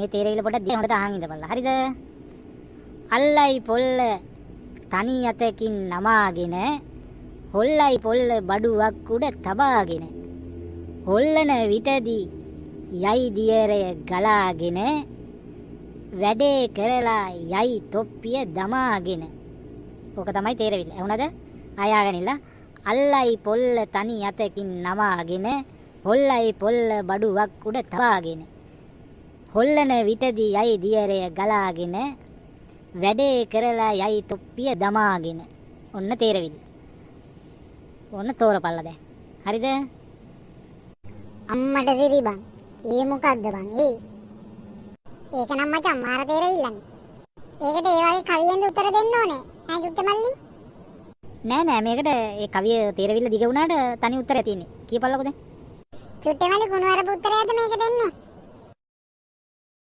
මේ තේරෙවිල පොඩ්ඩක් දිහා හොඳට අහන් ඉඳපල්ලා. හරිද? අල්ලයි පොල්ල තනි අතකින් නමාගෙන හොල්ලයි පොල්ල බඩුවක් උඩ තබාගෙන හොල්ලන විටදී යයි දියරය ගලාගෙන වැඩේ කරලා යයි තොප්පිය දමාගෙන. ඕක තමයි තේරෙවිල. එහුණද? ආයාගෙනilla අල්ලයි පොල්ල තනි අතකින් නමාගෙන හොල්ලයි පොල්ල බඩුවක් උඩ තබාගෙන හොල්ලන විටදී යයි දියරය ගලාගෙන වැඩේ කරලා යයි තොප්පිය දමාගෙන. ඔන්න තේරෙවිල. ඔන්න තෝරපල්ලා දැන්. හරිද? අම්මට සිරි බං. ඒ මොකද්ද බං? ඒක නම් මචං මාර තේරෙවිල්ලනේ. ඒකට ඒ වගේ කවියෙන්ද උත්තර දෙන්න ඕනේ. නෑ චුට්ට මල්ලි. නෑ මේකට ඒ කවිය තේරෙවිල්ල දිග වුණාට තනි උත්තරයක් තියෙන්නේ. කියපල්ලකෝ දැන්. චුට්ට මල්ලි කුණුවරපු උත්තරයක්ද මේක දෙන්නේ?